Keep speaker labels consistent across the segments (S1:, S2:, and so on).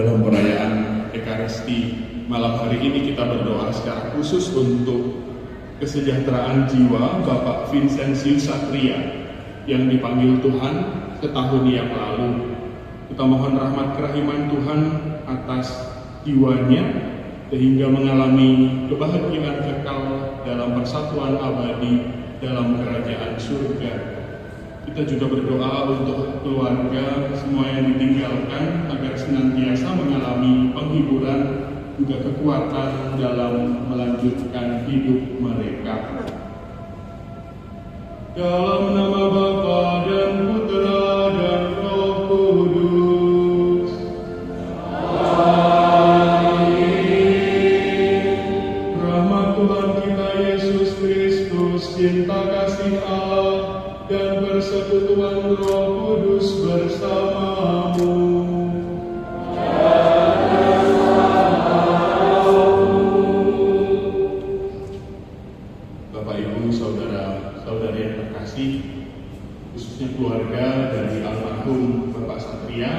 S1: dalam perayaan Ekaristi malam hari ini kita berdoa secara khusus untuk kesejahteraan jiwa Bapak Vincentius Satria yang dipanggil Tuhan setahun yang lalu. Kita mohon rahmat kerahiman Tuhan atas jiwanya sehingga mengalami kebahagiaan kekal dalam persatuan abadi dalam kerajaan surga. Kita juga berdoa untuk keluarga semua yang ditinggalkan agar senantiasa mengalami penghiburan juga kekuatan dalam melanjutkan hidup mereka. Dalam nama Bapa dan Putra dan Roh Kudus. Amin. Rahmat Tuhan kita Yesus Kristus, cinta kasih Allah, dan persekutuan Roh Kudus bersamamu. Bapak Ibu, saudara-saudari yang terkasih, khususnya keluarga dari almarhum Bapak Satria,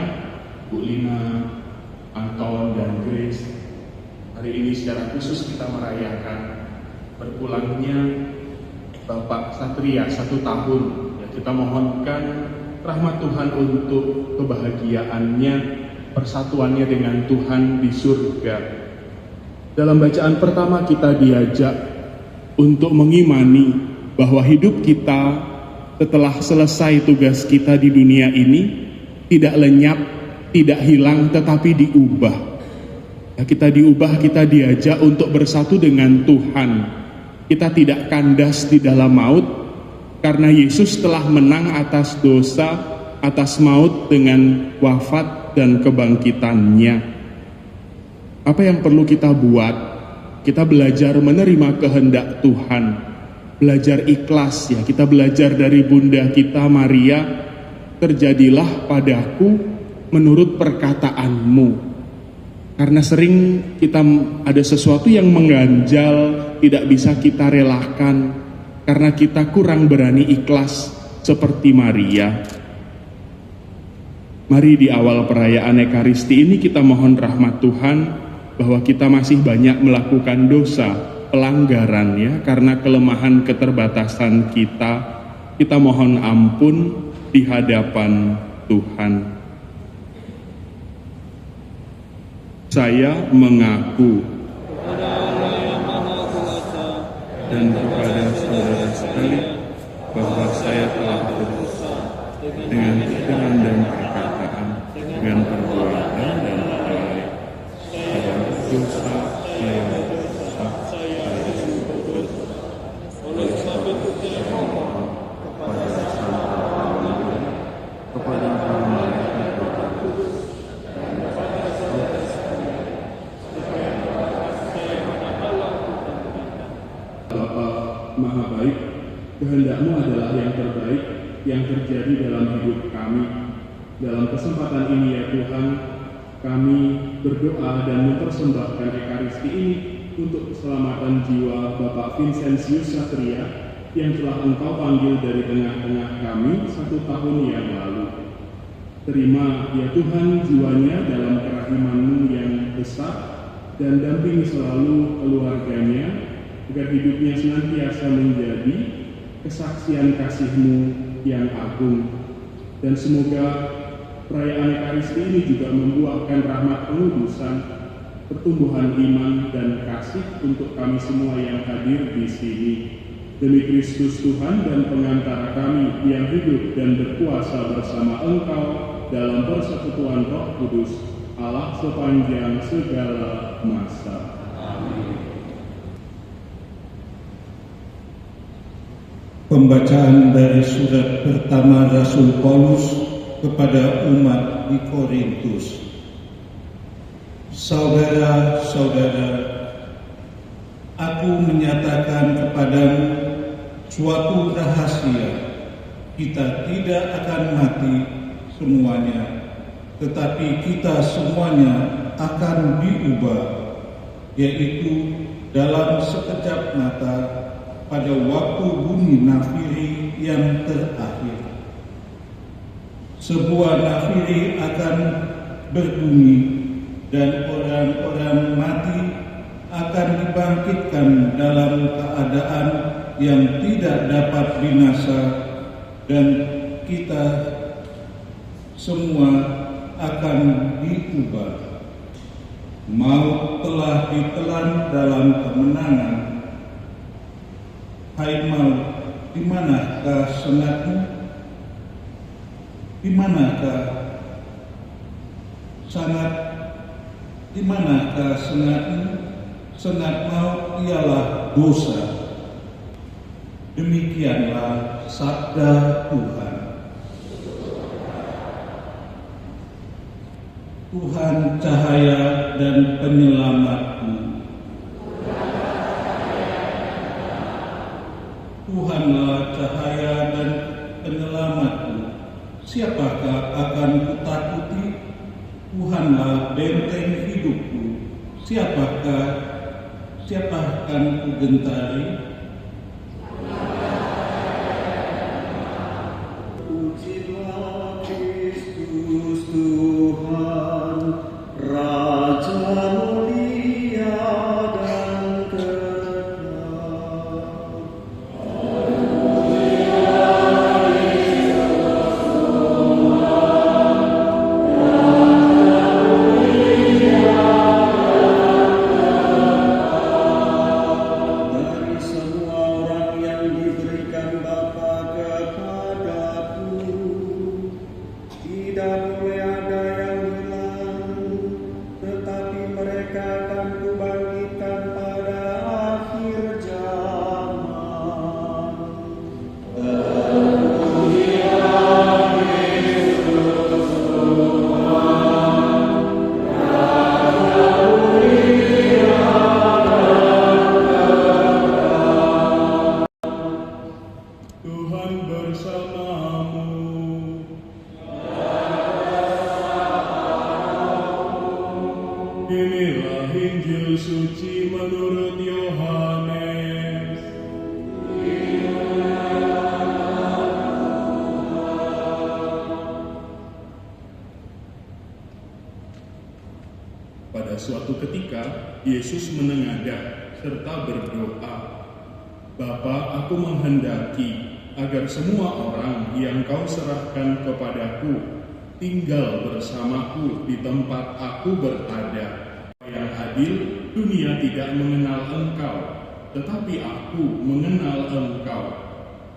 S1: Bu Lina, Anton, dan Grace, hari ini secara khusus kita merayakan berpulangnya Bapak Satria 1 tahun. Ya, kita mohonkan rahmat Tuhan untuk kebahagiaannya, persatuannya dengan Tuhan di surga. Dalam bacaan pertama kita diajak untuk mengimani bahwa hidup kita setelah selesai tugas kita di dunia ini tidak lenyap, tidak hilang, tetapi diubah. Ya, kita diubah, kita diajak untuk bersatu dengan Tuhan. Kita tidak kandas di dalam maut karena Yesus telah menang atas dosa, atas maut dengan wafat dan kebangkitannya. Apa yang perlu kita buat? Kita belajar menerima kehendak Tuhan, belajar ikhlas ya. Kita belajar dari Bunda kita Maria, terjadilah padaku menurut perkataanmu. Karena sering kita ada sesuatu yang mengganjal, tidak bisa kita relakan karena kita kurang berani ikhlas seperti Maria. Mari di awal perayaan Ekaristi ini kita mohon rahmat Tuhan bahwa kita masih banyak melakukan dosa, pelanggaran ya, karena kelemahan keterbatasan kita. Kita mohon ampun di hadapan Tuhan. Saya mengaku dan kepada saudara sekalian bahwa saya telah berdosa dengan pikiran dan perkataan, dengan perbuatan dan kata lain. Saya berdosa, saya berdosa, saya berdosa. Oleh sebab itu saya mohon kepada Sang Pengampun, kepada para malaikat berkudus, dan kepada saudara Maha baik, kehendak-Mu adalah yang terbaik yang terjadi dalam hidup kami. Dalam kesempatan ini ya Tuhan, kami berdoa dan mempersembahkan Ekaristi ini untuk keselamatan jiwa Bapak Vincentius Satria yang telah Engkau panggil dari tengah-tengah kami 1 tahun yang lalu. Terima ya Tuhan jiwanya dalam kerahiman-Mu yang besar dan dampingi selalu keluarganya agar hidupnya senantiasa menjadi kesaksian kasih-Mu yang agung. Dan semoga perayaan Ekaristi ini juga membuahkan rahmat pengudusan, pertumbuhan iman dan kasih untuk kami semua yang hadir di sini. Demi Kristus Tuhan dan pengantara kami yang hidup dan berkuasa bersama Engkau dalam persekutuan Roh Kudus, Allah sepanjang segala masa. Amin.
S2: Pembacaan dari surat pertama Rasul Paulus kepada umat di Korintus. Saudara-saudara, aku menyatakan kepadamu suatu rahasia. Kita tidak akan mati semuanya, tetapi kita semuanya akan diubah, yaitu dalam sekejap mata, pada waktu bunyi nafiri yang terakhir. Sebuah nafiri akan berbunyi, dan orang-orang mati akan dibangkitkan dalam keadaan yang tidak dapat binasa, dan kita semua akan diubah. Maut telah ditelan dalam kemenangan. Hai maut, di manakah sengatmu? Di manakah sengatmu? Sengat maut ialah dosa. Demikianlah sabda Tuhan. Tuhan cahaya dan penyelamatku. Tuhanlah cahaya dan penyelamatku. Siapakah akan kutakuti? Tuhanlah benteng hidupku. Siapakah akan kugentari?
S3: Pujilah Kristus Tuhan, Raja mulia dan kekal. Dari semua orang yang diberikan Bapa kepadaku, tidak boleh ada yang hilang, tetapi mereka akan kubangkitkan pada akhir zaman.
S1: Tuhan bersamamu. Inilah Injil suci menurut Yohanes. Pada suatu ketika, Yesus menengadah serta berdoa, Bapa, aku menghendaki agar semua orang yang kau serahkan kepadaku tinggal bersamaku di tempat aku berada. Yang adil, dunia tidak mengenal engkau, tetapi aku mengenal engkau,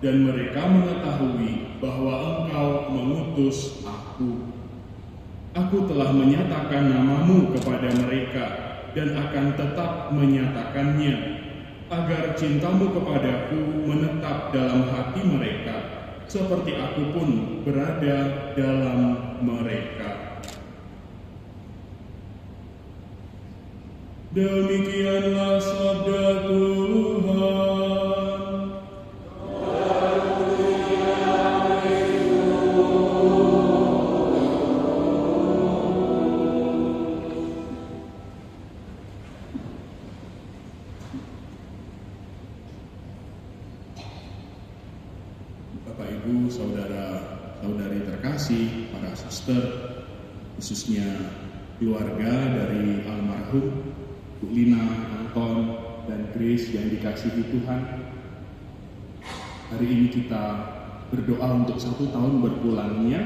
S1: dan mereka mengetahui bahwa engkau mengutus aku. Aku telah menyatakan namamu kepada mereka, dan akan tetap menyatakannya, agar cintamu kepadaku menetap dalam hati mereka, seperti aku pun berada dalam mereka. Demikianlah sabda Tuhan. Bapak, Ibu, saudara-saudari terkasih, para suster, khususnya keluarga dari almarhum Bu Lina, Anton, dan Grace yang dikasihi Tuhan. Hari ini kita berdoa untuk 1 tahun berpulangnya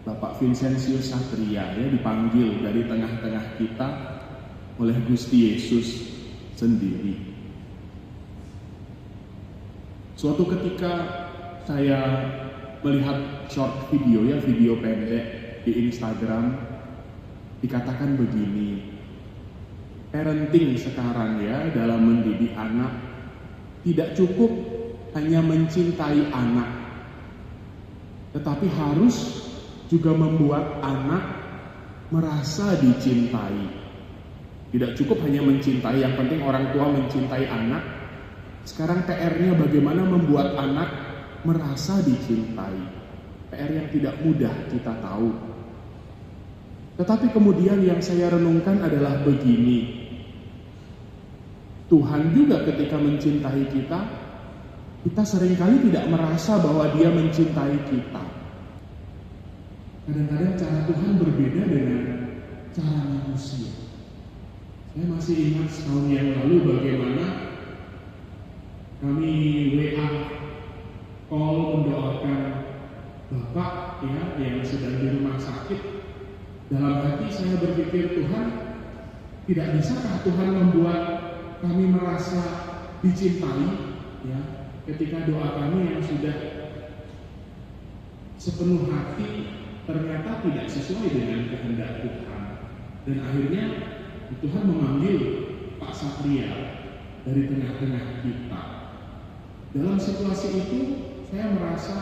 S1: Bapak Vincentius Satria, ya, dipanggil dari tengah-tengah kita oleh Gusti Yesus sendiri. Suatu ketika saya melihat short video, ya, video pendek di Instagram, dikatakan begini, parenting sekarang, ya, dalam mendidik anak tidak cukup hanya mencintai anak, tetapi harus juga membuat anak merasa dicintai. Tidak cukup hanya mencintai, yang penting orang tua mencintai anak. Sekarang PR-nya bagaimana membuat anak merasa dicintai. PR yang tidak mudah, kita tahu. Tetapi kemudian yang saya renungkan adalah begini, Tuhan juga ketika mencintai kita seringkali tidak merasa bahwa Dia mencintai kita. Kadang-kadang cara Tuhan berbeda dengan cara manusia. Saya masih ingat setahun yang lalu bagaimana kami WA call mendoakan Bapak yang sedang di rumah sakit. Dalam hati saya berpikir, Tuhan, tidak bisakah Tuhan membuat kami merasa dicintai ketika doa kami yang sudah sepenuh hati ternyata tidak sesuai dengan kehendak Tuhan. Dan akhirnya Tuhan memanggil Pak Satria dari tengah-tengah kita. Dalam situasi itu saya merasa,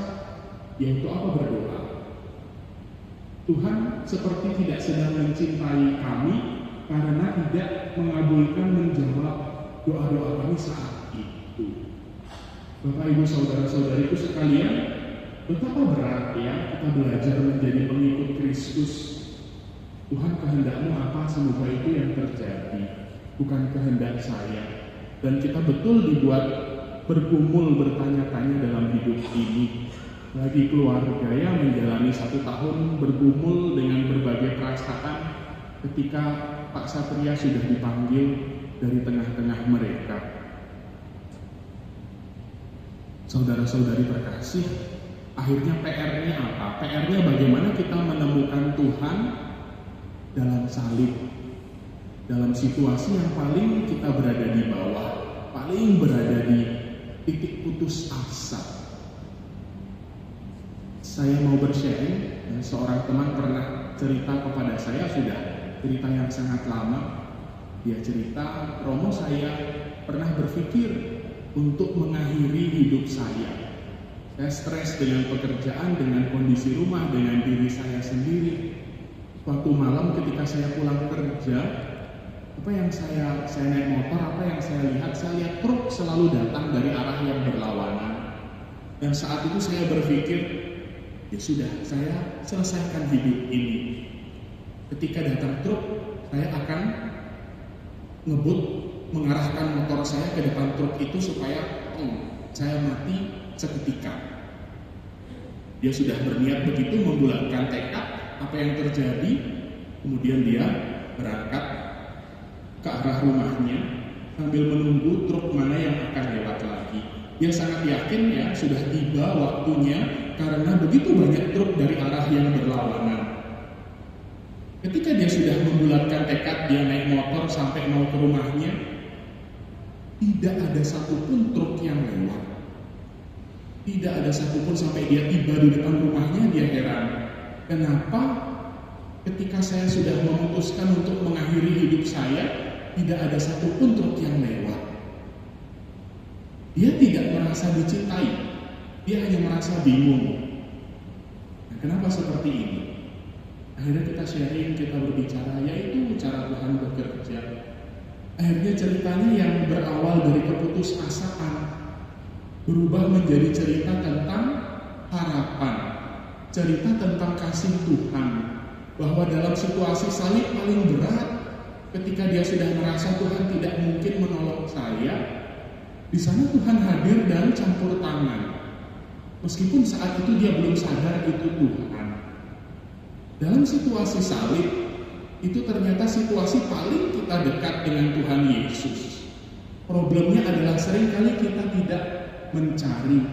S1: ya untuk apa berdoa? Tuhan seperti tidak sedang mencintai kami karena tidak mengabulkan menjawab doa-doa kami saat itu. Bapak, Ibu, saudara-saudariku sekalian, betapa berat kita belajar menjadi pengikut Kristus. Tuhan, kehendak-Mu apa? Semoga itu yang terjadi, bukan kehendak saya. Dan kita betul dibuat bergumul, bertanya-tanya dalam hidup ini. Bagi keluarga yang menjalani 1 tahun bergumul dengan berbagai perasaan ketika Pak Satria sudah dipanggil dari tengah-tengah mereka. Saudara-saudari terkasih, akhirnya PR-nya apa? PR-nya bagaimana kita menemukan Tuhan dalam salib, dalam situasi yang paling kita berada di bawah, paling berada di titik putus asa. Saya mau bersharing, seorang teman pernah cerita kepada saya, sudah cerita yang sangat lama. Dia cerita, Romo, saya pernah berpikir untuk mengakhiri hidup saya. Saya stres dengan pekerjaan, dengan kondisi rumah, dengan diri saya sendiri. Suatu malam ketika saya pulang kerja, apa yang saya naik motor, apa yang saya lihat truk selalu datang dari arah yang berlawanan. Dan saat itu saya berpikir, ya sudah, saya selesaikan hidup ini. Ketika datang truk, saya akan ngebut, mengarahkan motor saya ke depan truk itu supaya saya mati seketika. Dia sudah berniat begitu, membulatkan tekad apa yang terjadi. Kemudian dia berangkat ke arah rumahnya sambil menunggu truk mana yang akan lewat lagi. Dia sangat yakin sudah tiba waktunya karena begitu banyak truk dari arah yang berlawanan. Ketika dia sudah membulatkan tekad, dia naik motor sampai mau ke rumahnya, tidak ada satupun truk yang lewat. Tidak ada satupun sampai dia tiba di depan rumahnya. Dia heran, kenapa ketika saya sudah memutuskan untuk mengakhiri hidup saya, tidak ada satupun truk yang lewat. Dia tidak merasa dicintai, dia hanya merasa bingung. Nah, kenapa seperti ini? Akhirnya kita sharing, kita berbicara, yaitu cara Tuhan bekerja. Akhirnya ceritanya yang berawal dari keputusasaan berubah menjadi cerita tentang harapan, cerita tentang kasih Tuhan, bahwa dalam situasi salib paling berat, ketika dia sudah merasa Tuhan tidak mungkin menolong saya, di sana Tuhan hadir dan campur tangan. Meskipun saat itu dia belum sadar itu Tuhan. Dalam situasi salib, itu ternyata situasi paling kita dekat dengan Tuhan Yesus. Problemnya adalah seringkali kita tidak mencari,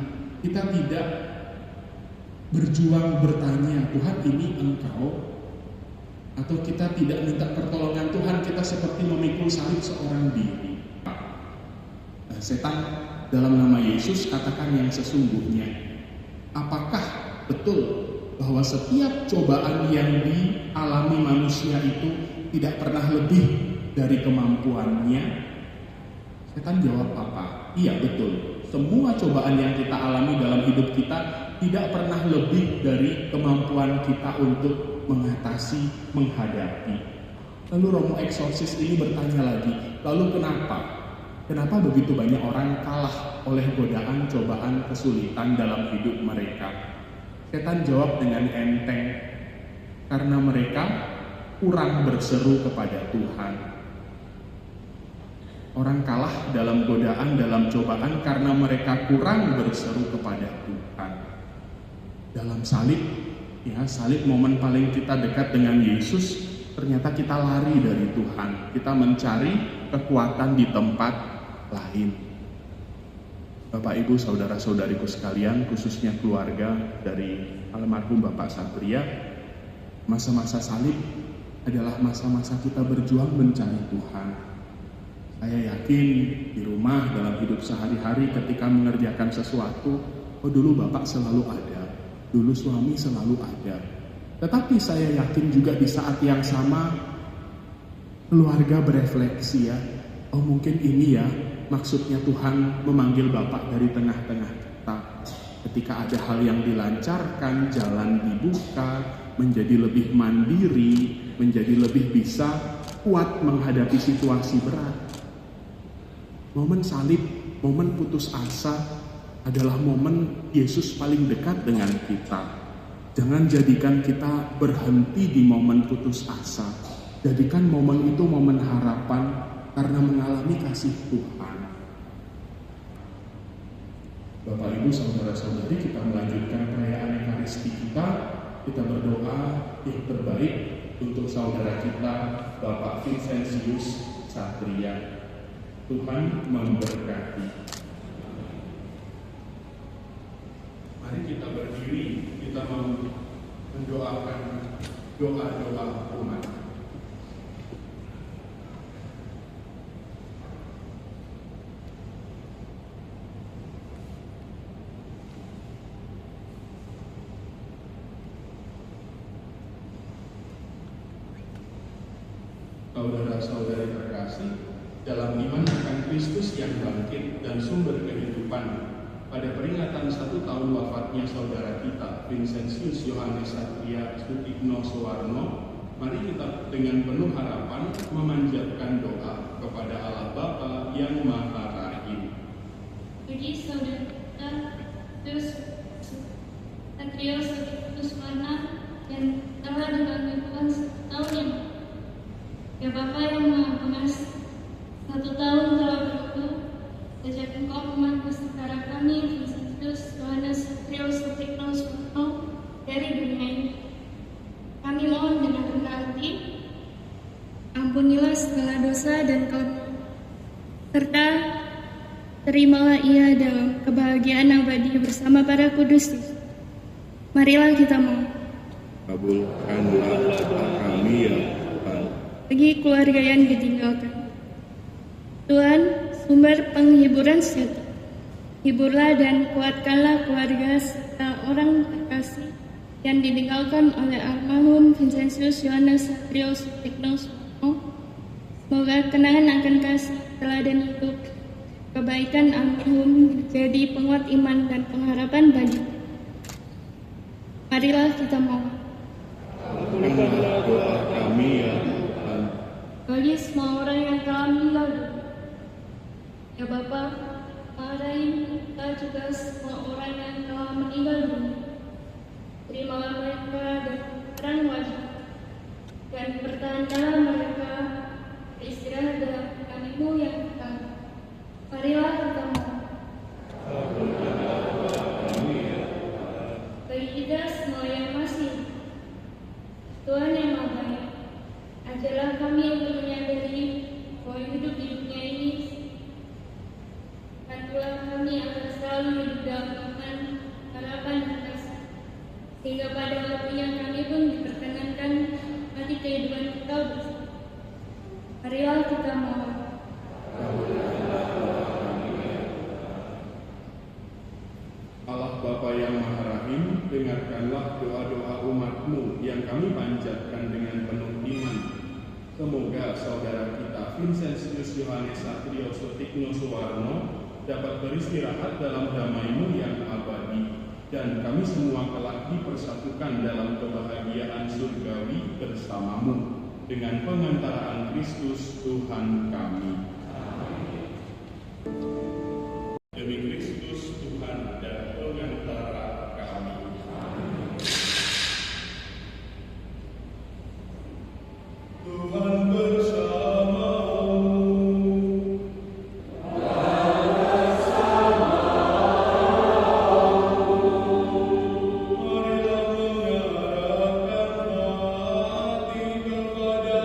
S1: kita tidak berjuang bertanya, Tuhan ini Engkau? Atau kita tidak minta pertolongan Tuhan, kita seperti memikul salib seorang diri. Setan dalam nama Yesus katakan yang sesungguhnya. Apakah betul bahwa setiap cobaan yang dialami manusia itu tidak pernah lebih dari kemampuannya? Setan jawab apa? Iya, betul. Semua cobaan yang kita alami dalam hidup kita tidak pernah lebih dari kemampuan kita untuk mengatasi, menghadapi. Lalu Romo Eksorsis ini bertanya lagi, lalu kenapa? Kenapa begitu banyak orang kalah oleh godaan, cobaan, kesulitan dalam hidup mereka? Setan jawab dengan enteng, karena mereka kurang berseru kepada Tuhan. Orang kalah dalam godaan, dalam cobaan karena mereka kurang berseru kepada Tuhan. Dalam salib, salib momen paling kita dekat dengan Yesus, ternyata kita lari dari Tuhan, kita mencari kekuatan di tempat lain. Bapak, Ibu, saudara-saudariku sekalian, khususnya keluarga dari almarhum Bapak Satria, masa-masa salib adalah masa-masa kita berjuang mencari Tuhan. Saya yakin di rumah, dalam hidup sehari-hari, ketika mengerjakan sesuatu, dulu Bapak selalu ada, dulu suami selalu ada. Tetapi saya yakin juga di saat yang sama, keluarga berefleksi ya, mungkin ini ya maksudnya Tuhan memanggil Bapak dari tengah-tengah kita. Ketika ada hal yang dilancarkan, jalan dibuka, menjadi lebih mandiri, menjadi lebih bisa kuat menghadapi situasi berat. Momen salib, momen putus asa adalah momen Yesus paling dekat dengan kita. Jangan jadikan kita berhenti di momen putus asa. Jadikan momen itu momen harapan karena mengalami kasih Tuhan. Bapak, Ibu, saudara-saudari, kita melanjutkan perayaan Ekaristi kita. Kita berdoa yang terbaik untuk saudara kita, Bapak Vincentius Satria. Tuhan memberkati. Mari kita berdiri, kita mau mendoakan doa-doa umat. Saudara-saudari terkasih, dalam iman akan Kristus yang bangkit dan sumber kehidupan, pada peringatan 1 tahun wafatnya saudara kita Vincentius Yohanes Satria Sutikno Suwarno, mari kita dengan penuh harapan memanjatkan doa kepada Allah Bapa yang Maha Rahim.
S4: Puji saudara Satria Sutikno Suwarno yang telah dipanggil Tuhan 1 tahun yang ya Bapa yang Maha Pengasih, 1 tahun telah berlalu sejak Engkau memanggil saudara kami Vincentius Yohanes Satria Sutikno Suwarno dari dunia ini. Kami mohon dengan rendah hati, ampunilah segala dosa dan kelemahan, serta terimalah ia dalam kebahagiaan abadi bersama para kudus. Marilah kita mohon.
S1: Kabulkanlah kami ya Tuhan.
S4: Bagi keluarga yang ditinggalkan, Tuhan, sumber penghiburan sejati, hiburlah dan kuatkanlah keluarga serta orang terkasih yang ditinggalkan oleh almarhum Vincentius Yohanes Satria Sutikno Suwarno. Semoga kenangan akan kasih, teladan hidup, kebaikan almarhum menjadi penguat iman dan pengharapan bagi. Marilah kita mohon.
S1: Kabulkanlah doa kami ya Tuhan.
S4: Bagi semua orang yang telah meninggal dunia, ya Bapa, marahin kita juga semua orang yang telah meninggal dunia. Terimalah mereka dan terang wajah, dan pertahankanlah mereka beristirahat dalam kami-Mu yang kekal. Marilah kita mohon. Bagi kita semua yang masih, Tuhan yang Maha Baik, ajarlah kami untuk menyadari bahwa hidup di dunia ini, bantulah kami agar selalu hidup dalam iman, harapan dan kasih, sehingga pada waktunya kami pun diperkenankan mati kehidupan kita bersama. Marilah kita mohon.
S1: Allah Bapa yang Maha Rahim, dengarkanlah doa-doa umat-Mu yang kami panjatkan dengan penuh iman. Semoga saudara kita Vincentius Yohanes Satria Sutikno Suwarno dapat beristirahat dalam damai-Mu yang abadi, dan kami semua kelak dipersatukan dalam kebahagiaan surgawi bersama-Mu dengan pengantaraan Kristus Tuhan kami. Demi Kristus Tuhan dan pengantara kami. Tuhan bersama-Mu. Marilah mengarahkan hati kepada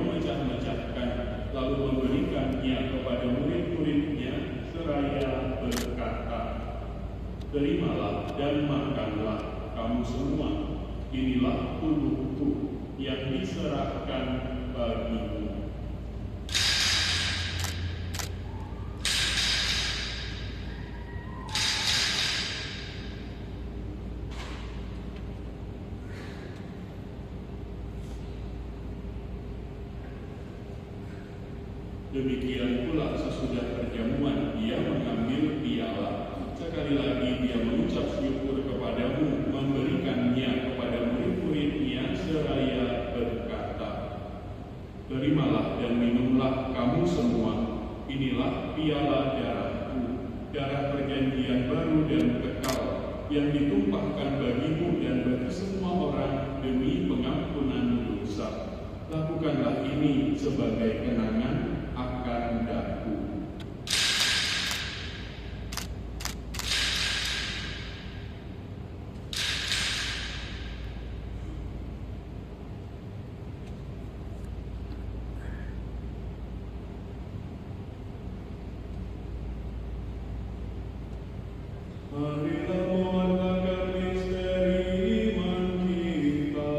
S1: memecah-mecahkan, lalu memberikannya kepada murid-muridnya seraya berkata, "Terimalah dan makanlah kamu semua, inilah tubuhku yang diserahkan bagimu." Demikian pula sesudah perjamuan, dia mengambil piala. Sekali lagi dia mengucap syukur kepadamu, memberikannya kepada murid-muridnya seraya berkata, "Terimalah dan minumlah kamu semua, inilah piala darahku, darah perjanjian baru dan kekal, yang ditumpahkan bagimu dan bagi semua orang demi pengampunan dosa. Lakukanlah ini sebagai kenangan akan daku." Marilah mewartakan misteri iman kita.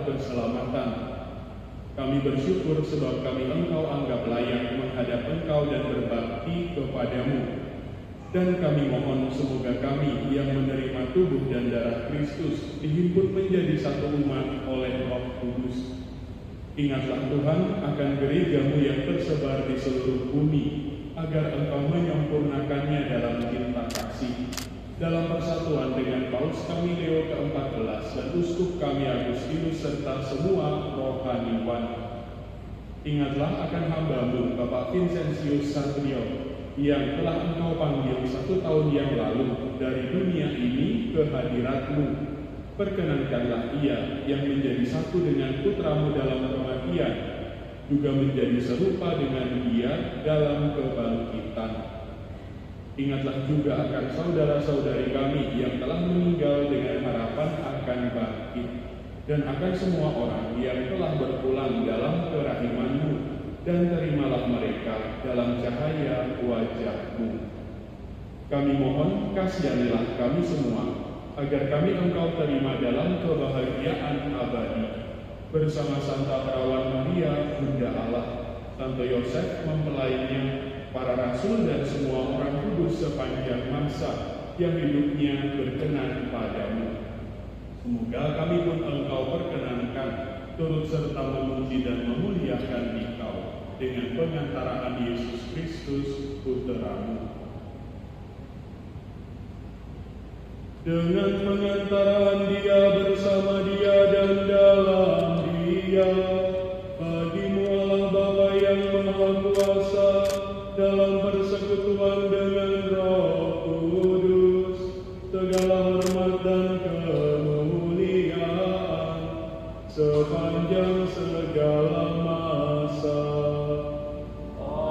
S1: Keselamatan. Kami bersyukur sebab kami Engkau anggap layak menghadap Engkau dan berbakti kepadamu. Dan kami mohon semoga kami yang menerima tubuh dan darah Kristus dihimpun menjadi satu umat oleh Roh Kudus. Ingatlah Tuhan akan gereja-Mu yang tersebar di seluruh bumi, agar Engkau menyempurnakannya dalam cinta kasih, dalam persatuan dengan Paus kami Leo ke-14 dan Uskup kami Agustinus serta semua rohaniwan. Ingatlah akan hamba-Mu Bapak Vincentius Satrio yang telah Engkau panggil 1 tahun yang lalu dari dunia ini ke hadirat-Mu. Perkenankanlah ia yang menjadi satu dengan putra-Mu dalam kematian, juga menjadi serupa dengan dia dalam kebangkitan. Ingatlah juga akan saudara-saudari kami yang telah meninggal dengan harapan akan bangkit, dan akan semua orang yang telah berpulang dalam kerahiman-Mu, dan terimalah mereka dalam cahaya wajah-Mu. Kami mohon kasihanilah kami semua, agar kami Engkau terima dalam kebahagiaan abadi, bersama Santa Perawan Maria, Bunda Allah, Santo Yosef mempelainya, para rasul dan semua orang kudus sepanjang masa yang hidupnya berkenan padamu. Semoga kami pun Engkau perkenankan turut serta memuji dan memuliakan Engkau dengan pengantaraan Yesus Kristus Putra-Mu. Dengan pengantaraan Dia, bersama Dia dan dalam Dia, bagimu Allah Bapa yang Maha Kuasa, dalam persekutuan dengan Roh Kudus, segala hormat dan kemuliaan sepanjang segala masa.
S3: Amin.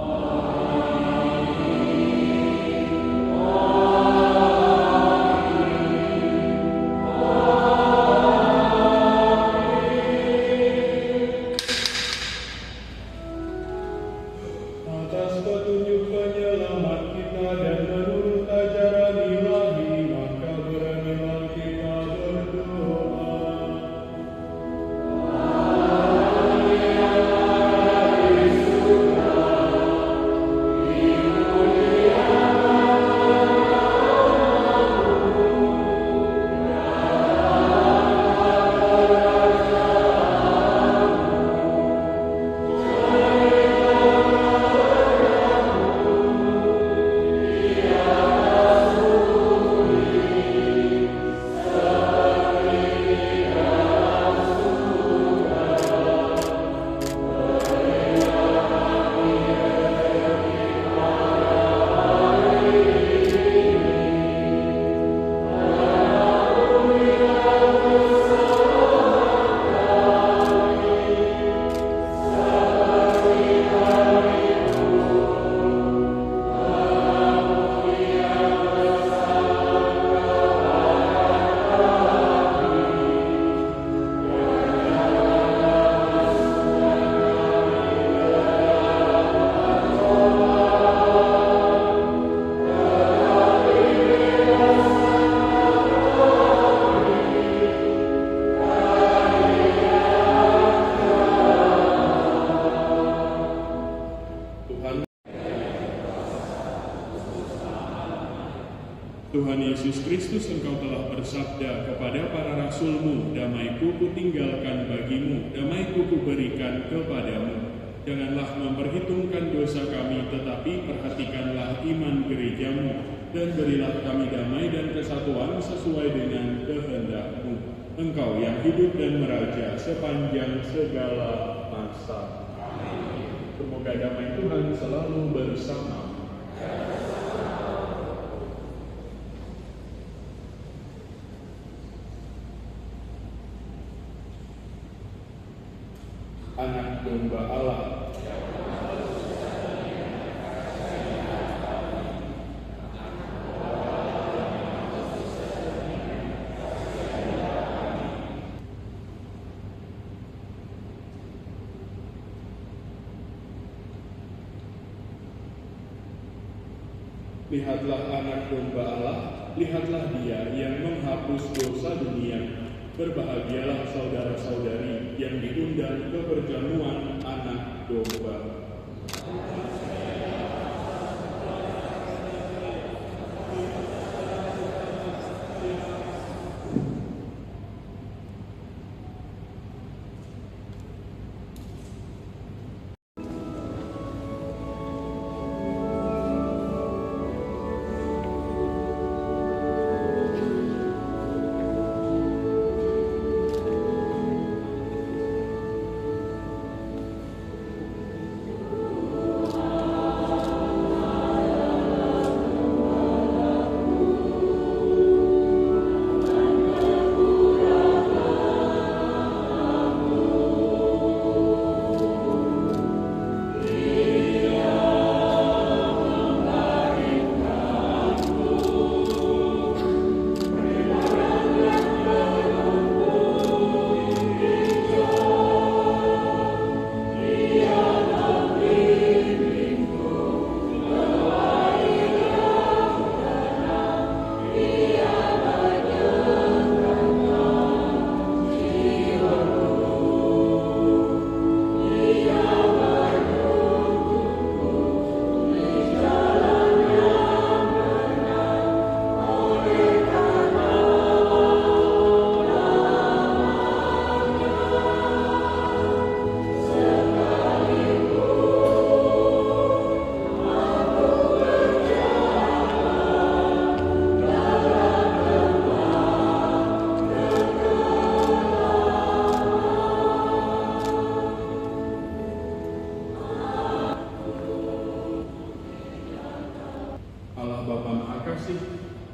S1: Yesus Kristus, Engkau telah bersabda kepada para rasul-Mu, damai-Ku kutinggalkan bagimu, damai-Ku kuberikan kepadamu. Janganlah memperhitungkan dosa kami, tetapi perhatikanlah iman gereja-Mu, dan berilah kami damai dan kesatuan sesuai dengan kehendak-Mu. Engkau yang hidup dan meraja sepanjang segala masa. Semoga damai Tuhan selalu bersama. Anak domba Allah. Lihatlah anak domba Allah, lihatlah Dia yang menghapus dosa dunia. Berbahagialah saudara-saudari yang diundang ke perjamuan anak domba.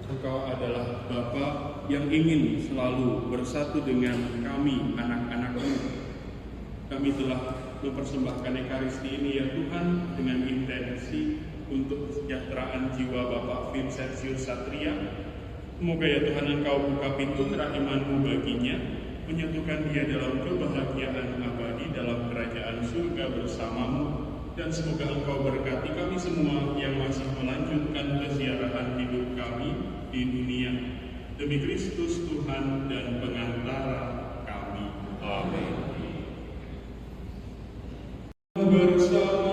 S1: Engkau adalah Bapa yang ingin selalu bersatu dengan kami, anak-anak-Mu. Kami telah mempersembahkan Ekaristi ini ya Tuhan dengan intensi untuk kesejahteraan jiwa Bapak Vincentius Satria. Semoga ya Tuhan Engkau buka pintu kerahiman-Mu baginya, menyatukan dia dalam kebahagiaan abadi dalam kerajaan surga bersama-Mu. Dan semoga Engkau berkati kami semua yang masih melanjutkan keziarahan hidup kami di dunia. Demi Kristus Tuhan dan pengantara kami. Amin. Bersama